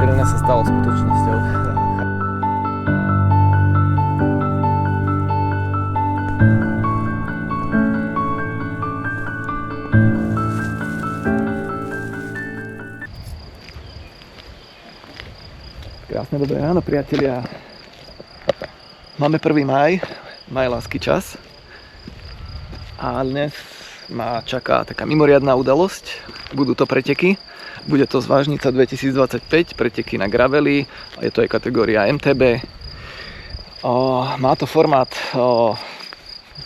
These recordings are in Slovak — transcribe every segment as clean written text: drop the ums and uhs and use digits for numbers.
ktoré u nás sa stalo skutočnosťou. Krásne dobré ráno, priatelia. Máme 1. máj, lásky čas. A dnes ma čaká taká mimoriadna udalosť. Budú to preteky. Bude to Zvážnica 2025, preteky na graveli. Je to aj kategória MTB. Má to formát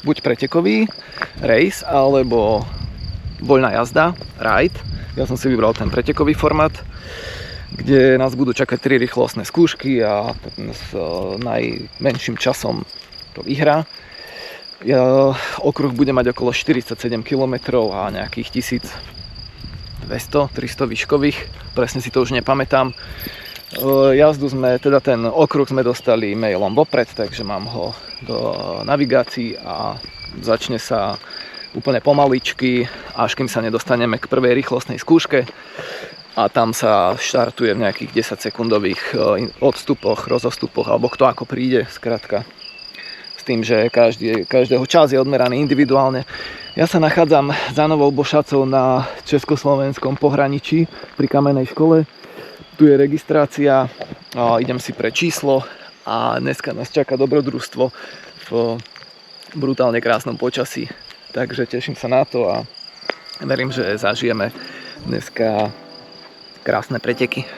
buď pretekový, race, alebo voľná jazda, ride. Ja som si vybral ten pretekový formát, kde nás budú čakať 3 rýchlostné skúšky a s najmenším časom to vyhrá. Okruh bude mať okolo 47 km a nejakých 1200-300 výškových, presne si to už nepamätám. Jazdu teda ten okruh sme dostali mailom vopred, takže mám ho do navigácií a začne sa úplne pomaličky, až kým sa nedostaneme k prvej rýchlostnej skúške. A tam sa štartuje v nejakých 10-sekundových odstupoch, rozostupoch, alebo kto ako príde, skrátka. S tým, že každého čas je odmeraný individuálne. Ja sa nachádzam za Novou Bošacou na československom pohraničí pri Kamennej škole. Tu je registrácia, idem si pre číslo a dneska nás čaká dobrodružstvo v brutálne krásnom počasí. Takže teším sa na to a verím, že zažijeme dneska krásne preteky.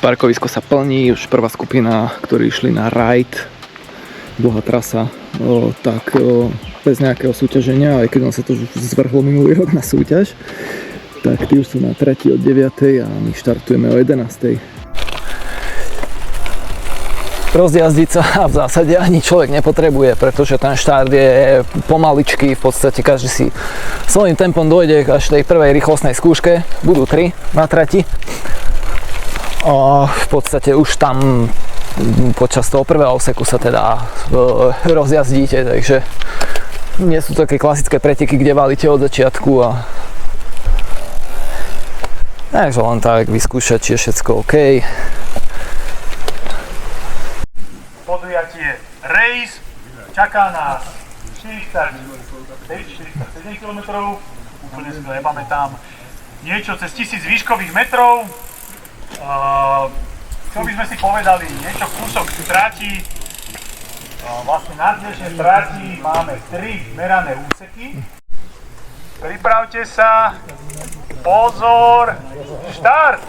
Parkovisko sa plní, už prvá skupina, ktorí išli na ride, dlhá trasa, bez nejakého súťaženia, aj keď sa to už zvrhlo minulý rok na súťaž, tak tí už sú na trati od 9. a my štartujeme o 11. Rozjazdiť sa v zásade ani človek nepotrebuje, pretože ten štart je pomaličký, v podstate každý si svojím tempom dojde až tej prvej rýchlostnej skúške, budú 3 na trati. V podstate už tam počas toho prvého úseku sa teda rozjazdíte, takže nie sú také klasické preteky, kde valíte od začiatku a takže len tak vyskúšať, či je všetko OK. Podujatie race, čaká nás 47 km, úplne si to nepamätám, niečo cez 1000 výškových metrov. Čo by sme si povedali, niečo kúsok trati, vlastne na dnešnej trati máme 3 merané úseky. Pripravte sa, pozor, štart!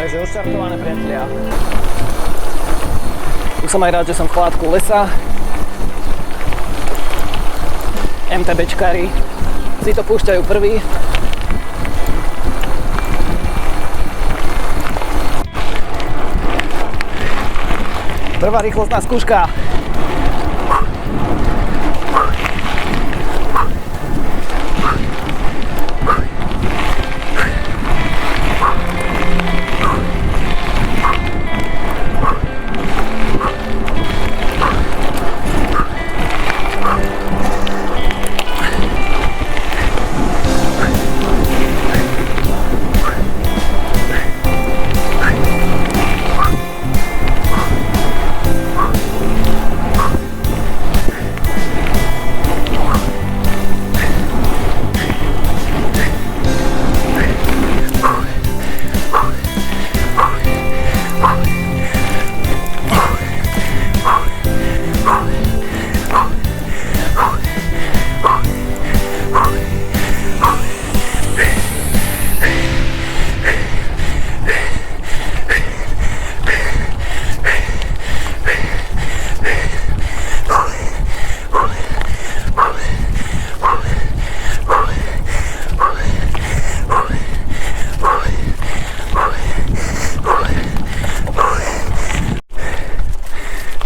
Takže odštartované, priatelia. Tu som aj rád, že som v chládku lesa. MTBčkári si to púšťajú prvý. Prvá rýchlostná skúška.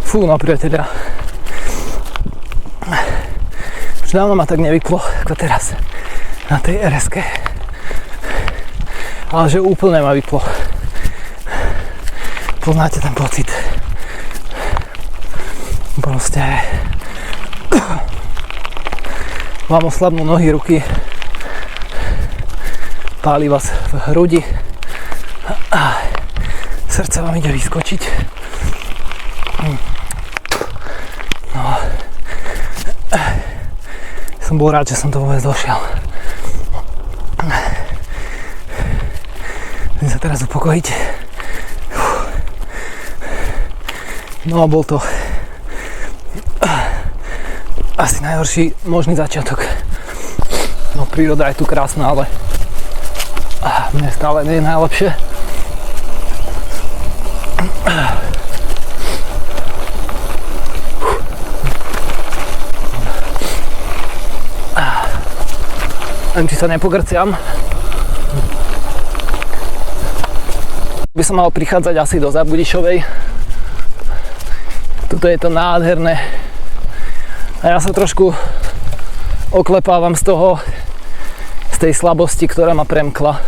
Fú, no priateľia. Už dávno ma tak nevyplo, ako teraz na tej RS-ke. Ale že úplne ma vyplo. Poznáte ten pocit. Proste vám oslabnú nohy, ruky. Páli vás v hrudi. Srdce vám ide vyskočiť. No. Som bol rád, že som to vôbec došiel. Chcem sa teraz upokojiť. No a bol to asi najhorší možný začiatok. No príroda je tu krásna, ale mne stále nie je najlepšie. Neviem, či sa nepogrciam. By som mal prichádzať asi do Zabudišovej. Tuto je to nádherné. A ja sa trošku oklepávam z tej slabosti, ktorá ma premkla.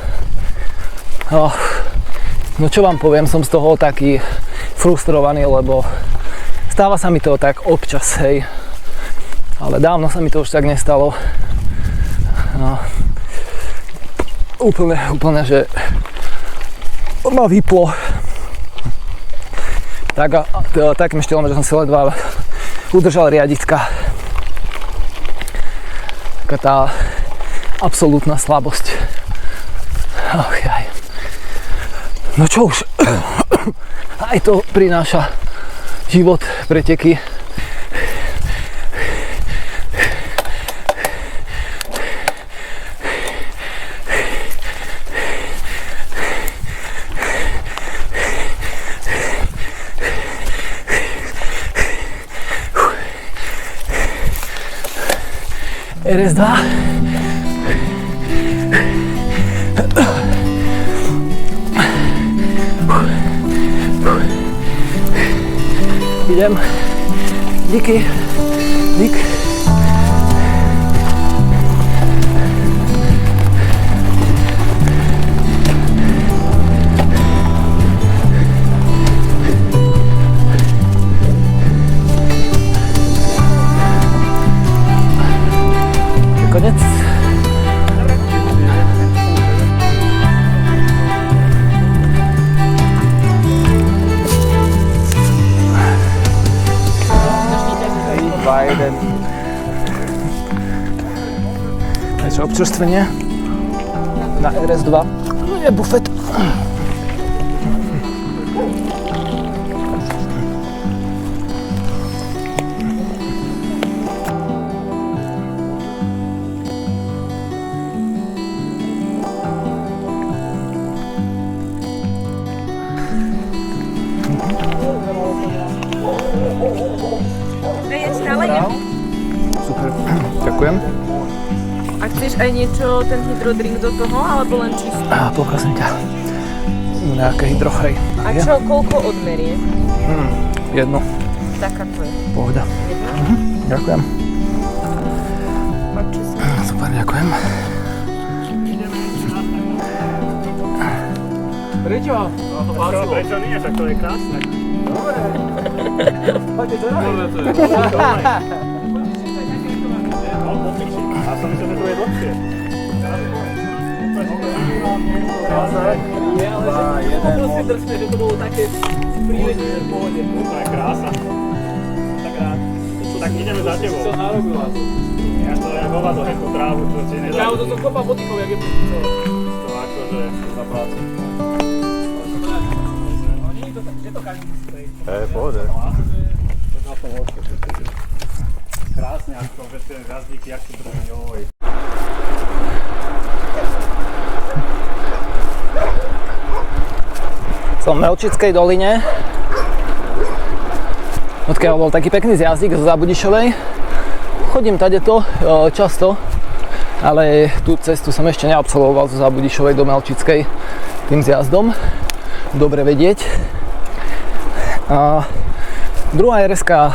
No čo vám poviem, som z toho taký frustrovaný, lebo stáva sa mi to tak občas, hej. Ale dávno sa mi to už tak nestalo. No. Úplne, že ma vyplo. Takým štýlom, že som si ledva udržal riaditka. Taká tá absolútna slabosť. No čo už, aj to prináša život, preteky. RS2. Idem. Díky. Dík. Konec. Niečo občerstvenie na RS2. Je bufet. Super, ďakujem. A chceš aj niečo, ten hydrodrink do toho, alebo len čisto? Poprosím ťa. Nejaké hydro, hej. A čo, koľko odmerie? Jedno. Taká to je. Pohoda. Jedna? Ďakujem. Páči sa. Super, ďakujem. Prečo? Prečo nie? Však to je krásne. Dobre. Poďte to robiť. Ja som myslel, že to je dlhšie. Nie, ale že to bolo proste drsné, že to bolo také prílišné v pohode. To je krása. Tak rád. Tak ideme za tebou. Co narobila to? Ja to je hovado, tú trávu, čo si nedá. Kámo, to som kopa botikov, jak je to. To akože za prácu. No nie je to tak, že to každý musí prejsť. Pohode. Krásne, ako to vždy ten gazdík, jak si drží, oj. Som v Melčickej doline, odkiaľ bol taký pekný zjazdík zo Zabudišovej. Chodím tadeto často, ale tú cestu som ešte neabsolvoval zo Zabudišovej do Melčickej tým zjazdom. Dobre vedieť. Druhá RS-ka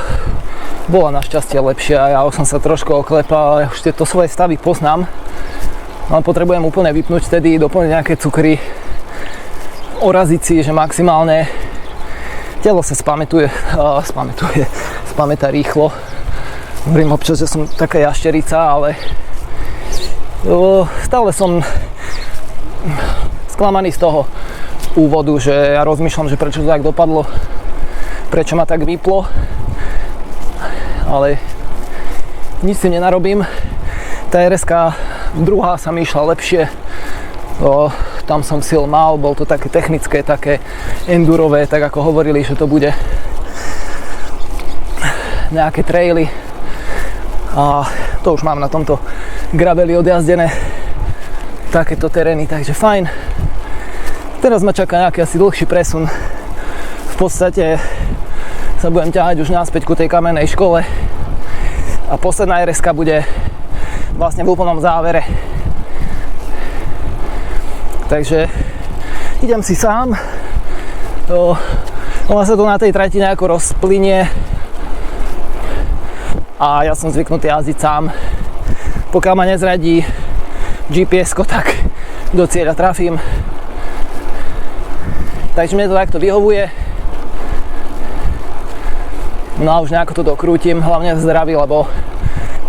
bola našťastie lepšia, ja už som sa trošku oklepal, ja už tieto svoje stavy poznám, ale potrebujem úplne vypnúť vtedy, doplniť nejaké cukry, oraziť si, že maximálne telo sa spamätá rýchlo. Hovorím občas, že som taká jašterica, ale stále som sklamaný z toho úvodu, že ja rozmýšľam, že prečo to tak dopadlo, prečo ma tak vyplo, ale nič si nenarobím. Tá RS-ka druhá sa mi išla lepšie, tam som sil mal, bol to také technické, také endurové, tak ako hovorili, že to bude nejaké traily, a to už mám na tomto graveli odjazdené takéto terény, takže fajn. Teraz ma čaká nejaký asi dlhší presun. V podstate sa budem ťahať už naspäť ku tej kamennej škole a posledná RS-ka bude vlastne v úplnom závere. Takže idem si sám. Ona sa to na tej trati nejako rozplynie a ja som zvyknutý jazdiť sám. Pokiaľ ma nezradí GPS-ko, tak do cieľa trafím. Takže mne to takto vyhovuje. No a už nejako to dokrútim, hlavne v zdraví, lebo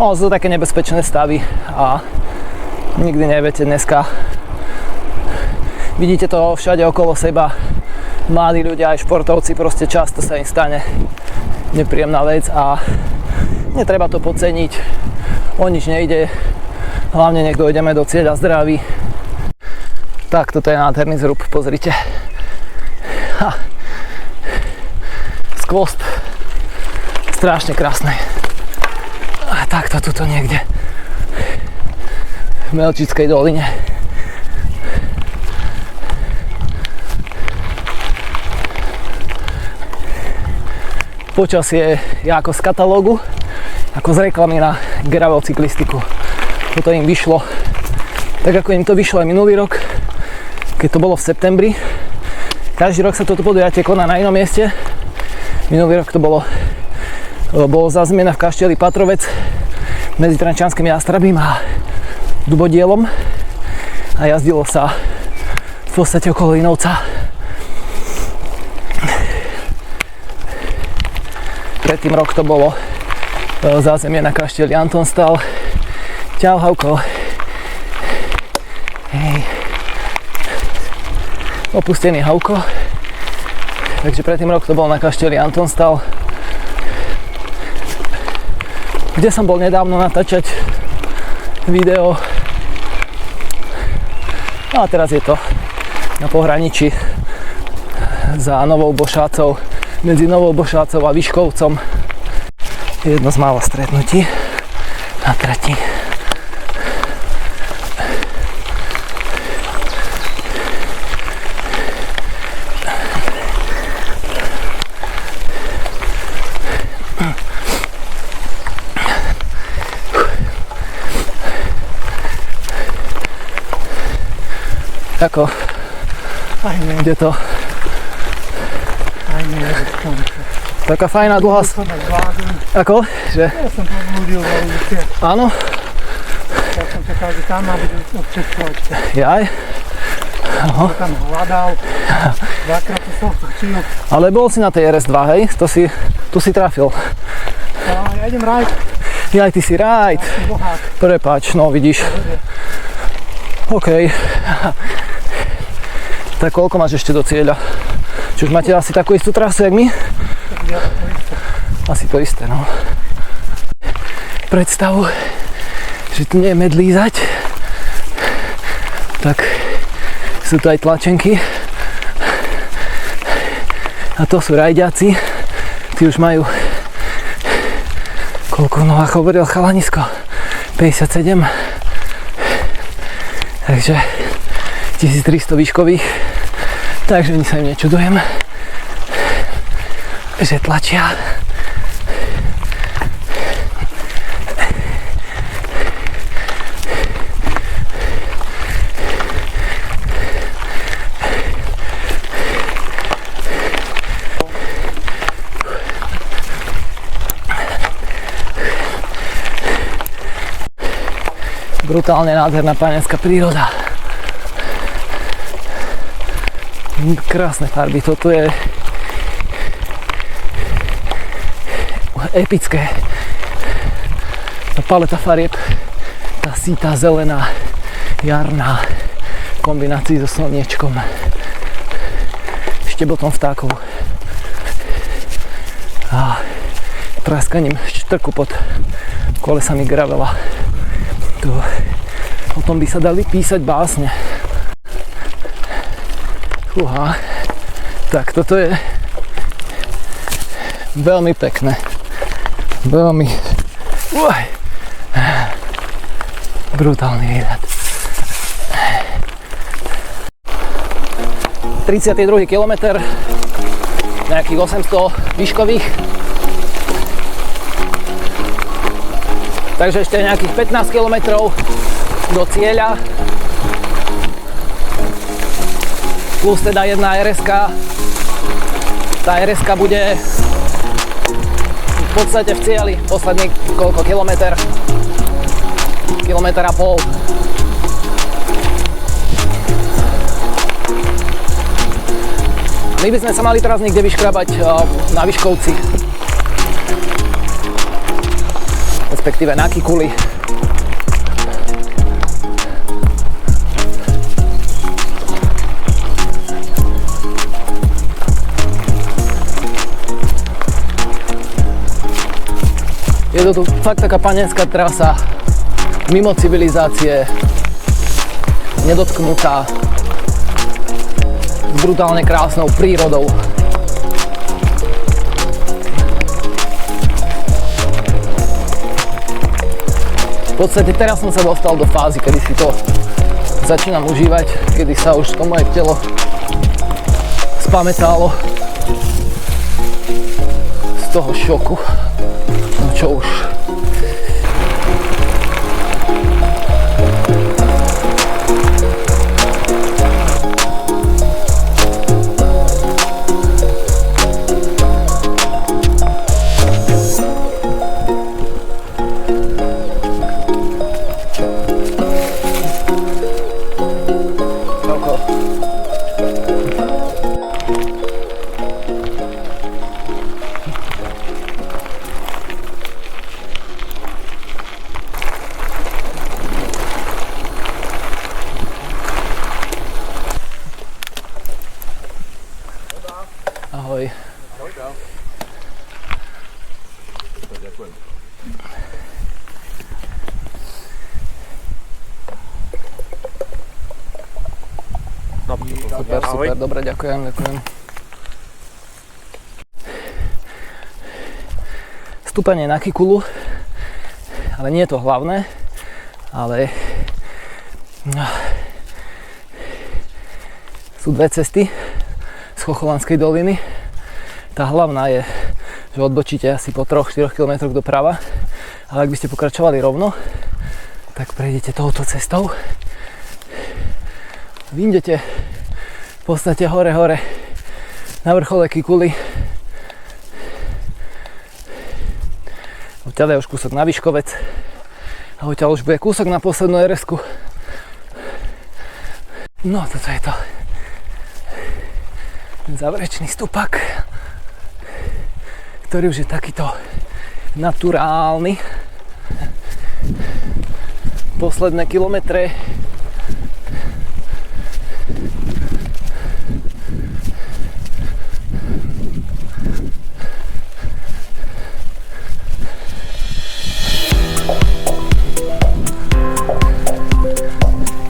sú to také nebezpečné stavy a nikdy neviete dneska. Vidíte to všade okolo seba, mladí ľudia, aj športovci, proste často sa im stane nepríjemná vec a netreba to podceniť, o nič nejde, hlavne nech dojdeme do cieľa zdraví. Tak, toto je nádherný zrub, pozrite. Skvost. Strašne krásne. A takto tuto niekde v Melčickej doline. Počasie je ako z katalógu, ako z reklamy na gravel cyklistiku. Toto im vyšlo, tak ako im to vyšlo aj minulý rok, keď to bolo v septembri. Každý rok sa toto podujatie koná na inom mieste. Minulý rok to bolo za zmiena v kaštieli Patrovec medzi Trenčianskym Jástrabím a Dubodielom a jazdilo sa v podstate okolo Linovca. Predtým rok to bolo zázemie na kaštieli Antonstal. Čau, Havko. Hej. Opustený Havko. Takže predtým rok to bol na kaštieli Antonstal, kde som bol nedávno natáčať video. No a teraz je to na pohraničí za Novou Bošácov, medzi Novou Bošácov a Vyškovcom. Jedno z mála stretnutí na trati. Ako? Aj nie. Kde to? Aj nie, Taká fajná dlhá... Ako? Že? Ja som pobudil na ulici. Áno? Ja som čakal, že tam má byť občeskovačka. Jaj? Aha. Tam hľadal, dvakrát som strčil. Ale bol si na tej RS2, hej? Tu si trafil. Ja idem rajt. Jaj, ty si rajt. Ja som bohák. Prepáč, no vidíš. OK. Tak koľko máš ešte do cieľa? Či už máte asi takú istú trasu, jak my? Asi to isté, no. Predstav, že tu nie je medlízať. Tak sú tu aj tlačenky. A to sú rajďaci. Tí už majú... Koľko noha hovoril chalanisko? 57. Takže 1300 výškových, takže ani sa im nečudujem, že tlačia. Brutálne nádherná panenská príroda. Krásne farby, toto je epické. Tá paleta farieb, tá sítá, zelená, jarná, v kombinácii so slniečkom, štebotom vtákov a praskaním štrku pod kolesami gravela. O tom by sa dali písať básne. Fúha. Tak toto je veľmi pekné. Veľmi brutálny výhľad. 32. kilometr, nejakých 800 výškových. Takže ešte nejakých 15 kilometrov do cieľa. Plus teda jedna RS-ka. Tá RS-ka bude v podstate v cieli posledný koľko kilometr a pol. My by sme sa mali teraz niekde vyškrabať na Vyškovci, respektíve na Kikuli. Je to tu fakt taká panenská trasa, mimo civilizácie, nedotknutá, s brutálne krásnou prírodou. V podstate teraz som sa dostal do fázy, kedy si to začínam užívať, kedy sa už to moje telo spamätalo z toho šoku. No čo už. Ahoj. Super, dobre, ďakujem. Stúpanie na Kikulu, ale nie je to hlavné, ale sú dve cesty z Chocholanskej doliny. Tá hlavná je, že odbočíte asi po 3-4 km doprava, ale ak by ste pokračovali rovno, tak prejdete touto cestou. Vyjdete v podstate hore na vrchole Kikuly. Odtiaľ je už kúsok na Vyškovec a odtiaľ už bude kúsok na poslednú RS-ku. No, toto je to. Ten záverečný stupak, ktorý už je takýto naturálny. Posledné kilometre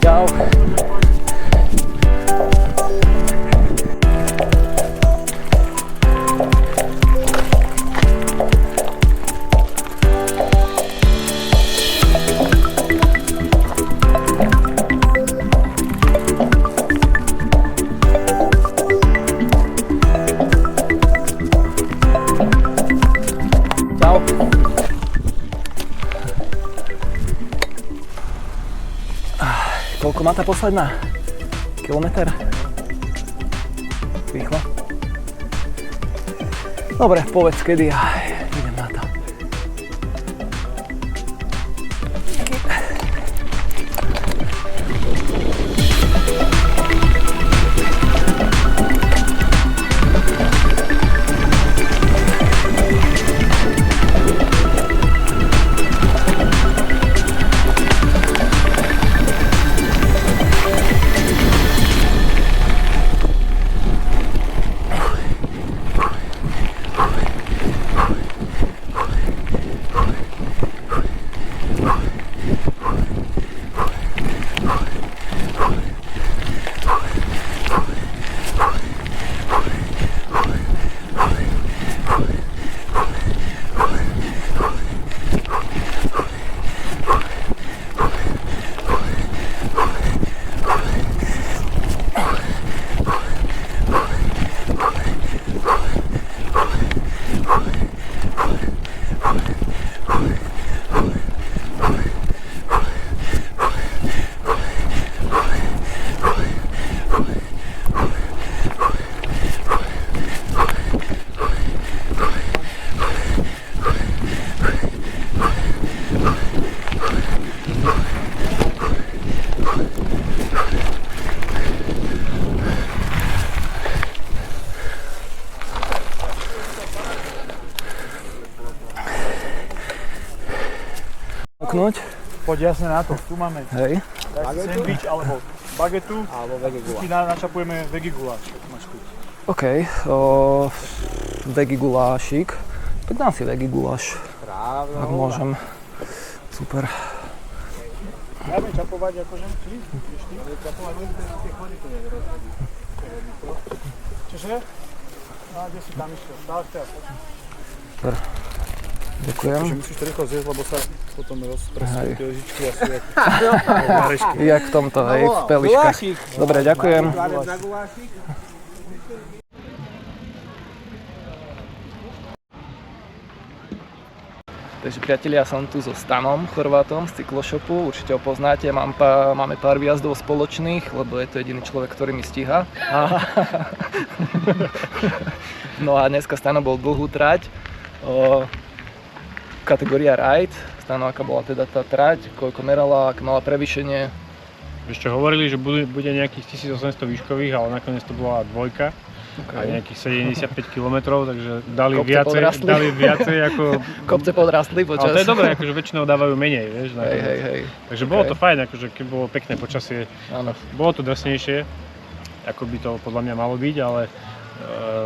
čau. Koľko má tá posledná? Kilometr? Rýchlo. Dobre, povedz kedy a idem na to. ponúknuť. Poď jasne na to, tu máme Hej. sandwich alebo bagetu. Alebo veggie Tu ti načapujeme veggie guláš, tak máš chuť. OK, veggie gulášik. Tak dám si veggie guláš, Správne. ak môžem. Super. Dáme čapovať akože? Či? Ideš ty? Čapovať len tie chody to je rozhodí. Čože? No, kde si tam išiel? Dáš teraz. Super. Ďakujem. Musíš to rýchlo zjesť, lebo sa potom rozpresú Hej. tie lyžičky a sú jak narešky. Jak v tomto, hej, v peliškách. Dobre, ďakujem. Na gulášik. Takže priatelia, som tu so Stanom Chorvátom z Cyklo-shopu, určite ho poznáte, máme pár výjazdov spoločných, lebo je to jediný človek, ktorý mi stíha. No a dneska Stano bol dlhú trať, kategória ride. Stano, aká bola teda tá trať, koľko merala, aké mala prevýšenie? Vieš čo, hovorili, že bude nejakých 1800 výškových, ale nakoniec to bola dvojka. A nejakých 75 km, takže dali viacej ako... Kopce podrastli počas. Ale to je dobré, akože väčšinou dávajú menej, vieš. Hej. Takže bolo to fajn, akože keď bolo pekné počasie. Áno. Bolo to drsnejšie, ako by to podľa mňa malo byť, ale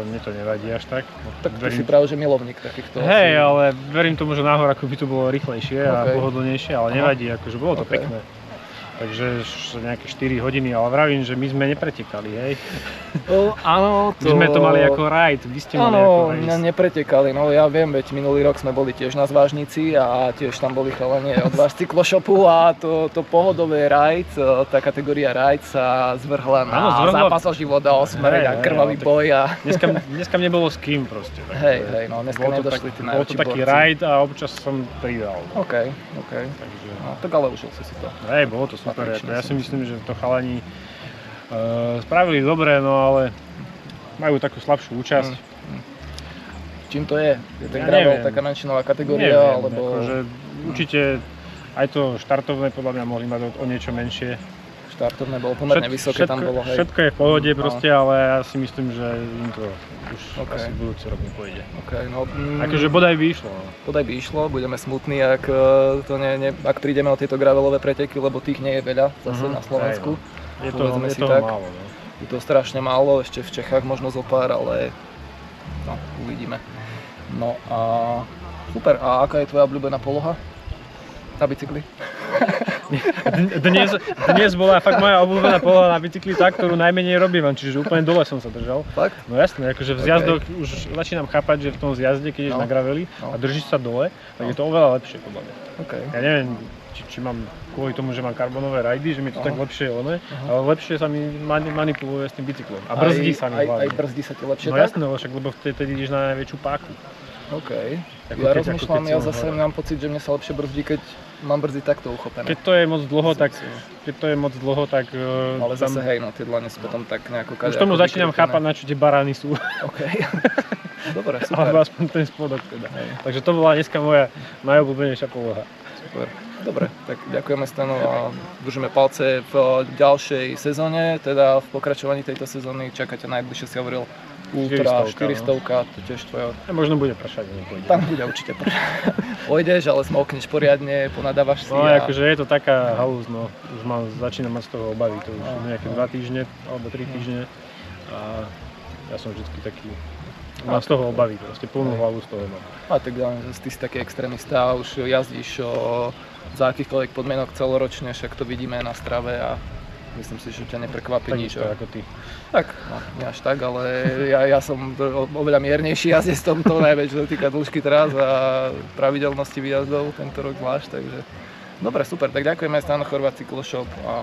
mne to nevadí až tak. Tak ty si práve, že milovník takýchto. Hej, ale verím tomu, že náhor ako by to bolo rýchlejšie a Okay. pohodlnejšie, ale nevadí, akože bolo to Okay. pekné. Takže nejaké 4 hodiny, ale vravím, že my sme nepretekali, hej. Áno, My sme to mali ako ride, vy ste mali ako race. Áno, nepretekali, no ja viem, veď minulý rok sme boli tiež na Zvážnici a tiež tam boli chalani od vás Cyklo-shopu a to pohodové ride, tá kategória ride sa zvrhla na zápas o život a o smrť a krvavý boj a... Dneska nebolo s kým proste. Hej, no dneska nedošli tí bol najväčší to taký borci. ride a občas som pridal. OK. Takže, No, tak ale užil si to. hej, bolo to super, Patrične ja si si myslím, že to chalani spravili dobre, no ale majú takú slabšiu účasť. Čím to je? Je ten Ja gravel neviem. taká menšinová kategória, Neviem, alebo... akože určite aj to štartovné podľa mňa mohli mať o niečo menšie. Štartovné bolo pomerne vysoké, tam bolo, hej. Všetko je v pohode proste, ale ja si myslím, že im to už OK. asi budúci rok nepôjde. OK, no... Akože bodaj by išlo. No. Podaj by išlo, budeme smutní, ak, ak prídeme o tieto gravelové preteky, lebo tých nie je veľa zase na Slovensku. Je Povedzme si toho tak. málo. No. Je to strašne málo, ešte v Čechách možno zo pár, ale no, uvidíme. No a super, a aká je tvoja obľúbená poloha na bicykli? Dnes bola fakt moja obľúbená poloha na bicykli tá, ktorú najmenej robím, čiže úplne dole som sa držal. Fakt? No jasné, akože v zjazdoch už začínam chápať, že v tom zjazde, keď ideš No. na graveli a držíš sa dole, tak je to oveľa lepšie podľa mňa. OK. Ja neviem, či mám kvôli tomu, že mám karbonové rajdy, že mi to tak lepšie je ale lepšie sa mi manipuluje s tým bicyklom. A brzdí sa mi Aj hlavne. brzdí sa ti lepšie No tak? jasné, lebo vtedy ideš na najväčšiu páku. OK. Ako Ja keď- rozmýšľam, ako keď ja som zase hore. mám pocit, že mne sa lepšie brzdí, keď mám brzdy takto uchopené. Keď to je moc dlho, tak Ale tam... zase hej, no tie dlane sú potom tak nejako Už tomu začínam chápať, na čo tie barány sú. OK. Dobre, Alebo super. aspoň ten spodok teda. Takže to bola dneska moja najobľúbenejšia poloha. Super. Dobre, tak ďakujeme Stano a držíme palce v ďalšej sezóne, teda v pokračovaní tejto sezóny čakáte najbližšie, si hovoril Ultra 400, to tiež tvoje. A možno bude pršať, nepôjde. Tam bude určite pôjdeš, ale smokneš poriadne, ponadávaš si No a... akože je to taká halúz, no. Už začínam mať z toho obavy, to už nejaké 2 týždne alebo 3 týždne a ja som vždycky taký, mám z toho obavy, proste plnú hlavu z toho mám. A tak ty si taký extrémista a už jazdíš za akýchkoľvek podmienok celoročne, však to vidíme na strave a myslím si, že ťa neprekvapí nič. Takisto ako ty. Tak, no, nie až tak, ale ja som oveľa miernejší jazdec v tomto, najmä čo sa týka dĺžky trás a pravidelnosti výjazdov tento rok zvlášť, takže dobre, super, tak ďakujeme Stano Chorvát Cyklo-shop a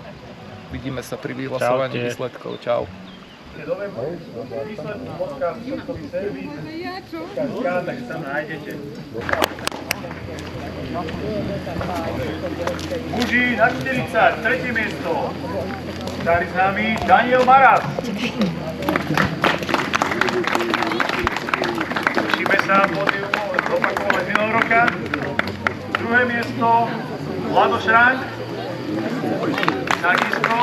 vidíme sa pri vyhlasovaní Čaute. výsledkov. Čau. Výsledný podcast, športový servis, KSK, takže tam nájdete. Muži na 40, tretie miesto. Starý s nami Daniel Maras. Tešíme sa pódium zopakovať minulého roka. Druhé miesto Vlado Šrank. Takisto.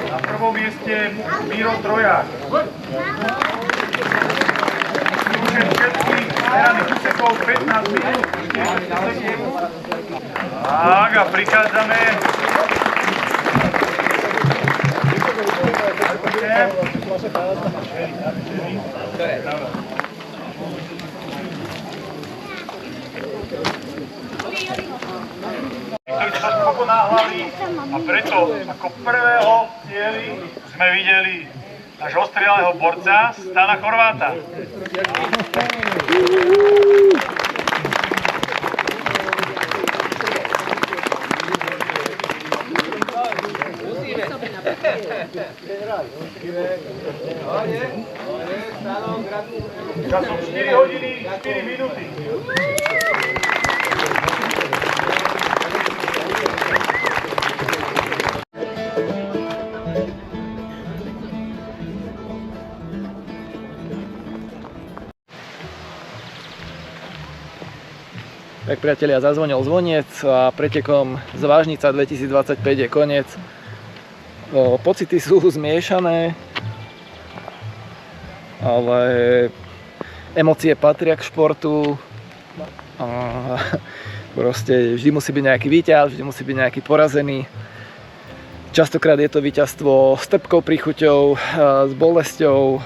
Na prvom mieste Miro Trojak. Skúšam všetkých meraných úsekov 15 minút. Tak a prichádzame. Ktorí sa pokonáhľali a preto ako prvého cieli sme videli nášho ostrieľaného borca Stana Chorváta. Časom 4 hodiny, 4 minúty. Tak priatelia, zazvonil zvoniec a pretekom z Vážnica 2025 je koniec. Pocity sú zmiešané, ale emócie patria k športu. Proste vždy musí byť nejaký víťaz, vždy musí byť nejaký porazený. Častokrát je to víťazstvo s trpkou príchuťou, s bolesťou.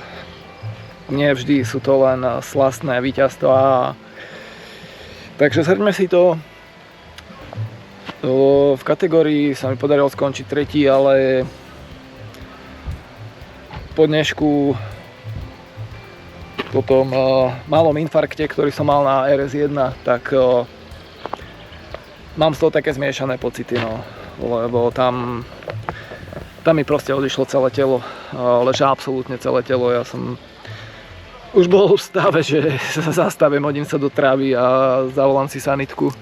Nie vždy sú to len slastné víťazstvá. Takže zhrňme si to. V kategórii sa mi podarilo skončiť tretí, ale po dnešku, po tom malom infarkte, ktorý som mal na RS1, tak mám z toho také zmiešané pocity, no. Lebo tam mi proste odišlo celé telo, leža absolútne celé telo. Ja som už bol v stave, že sa zastavím, hodím sa do trávy a zavolám si sanitku.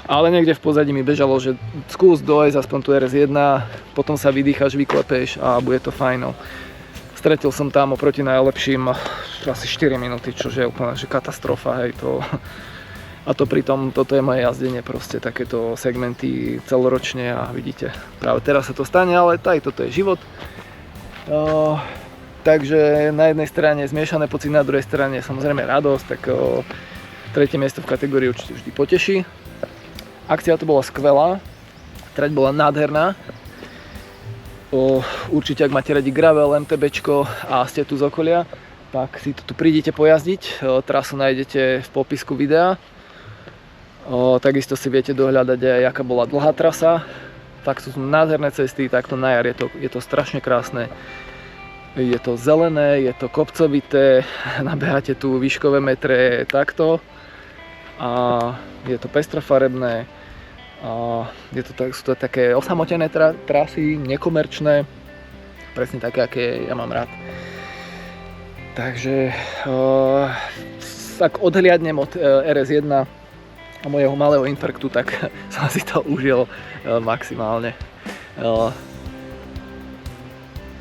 Ale niekde v pozadí mi bežalo, že skús dojsť aspoň tu RS1, potom sa vydýchaš, vyklepeš a bude to fajn. No. Stretil som tam oproti najlepším asi 4 minúty, čo je úplne že katastrofa. Hej, to. A to pritom, toto je moje jazdenie, proste takéto segmenty celoročne a vidíte, práve teraz sa to stane, ale aj toto je život. Takže na jednej strane zmiešané pocity, na druhej strane samozrejme radosť, tak tretie miesto v kategórii určite vždy poteší. Akcia to bola skvelá, trať bola nádherná. Určite ak máte radi gravel, MTBčko a ste tu z okolia, tak si to tu prídete pojazdiť, trasu nájdete v popisku videa. Takisto si viete dohľadať aj aká bola dlhá trasa. Tak sú nádherné cesty, takto na jar je to strašne krásne. Je to zelené, je to kopcovité, nabehate tu výškové metre takto a je to pestrofarebné. Sú to také osamotené trasy, nekomerčné, presne také, aké ja mám rád. Takže ak odhliadnem od RS1 a mojeho malého infarktu, tak som si to užil maximálne.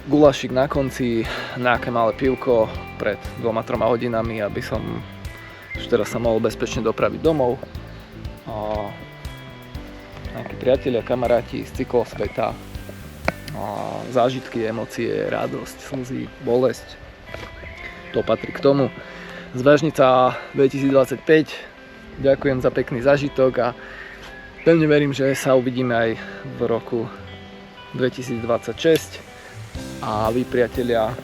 Gulášik na konci, nejaké malé pivko pred 2-3 hodinami, aby som už teraz sa mohol bezpečne dopraviť domov. Nejakí priatelia, kamaráti z cyklosveta, zážitky, emócie, radosť, slzy, bolesť. To patrí k tomu. Z Vážnica 2025 ďakujem za pekný zážitok a pevne verím, že sa uvidíme aj v roku 2026. A vy priatelia,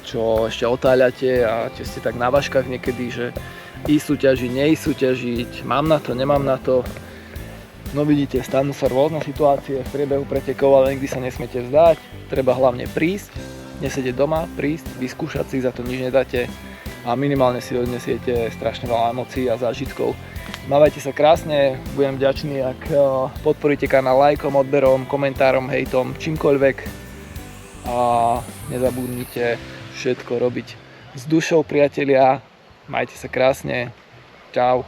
čo ešte otáľate a čo ste tak na vážkach niekedy, že ísť súťažiť, neísť súťažiť, mám na to, nemám na to. No vidíte, stanú sa rôzne situácie v priebehu pretekov, ale nikdy sa nesmiete vzdať. Treba hlavne prísť, nesedieť doma, prísť, vyskúšať si, za to nič nedáte a minimálne si odnesiete strašne veľa emócií a zážitkov. Mávajte sa krásne, budem vďačný, ak podporíte kanál lajkom, odberom, komentárom, hejtom, čímkoľvek. A nezabudnite všetko robiť s dušou, priatelia. Majte sa krásne. Čau.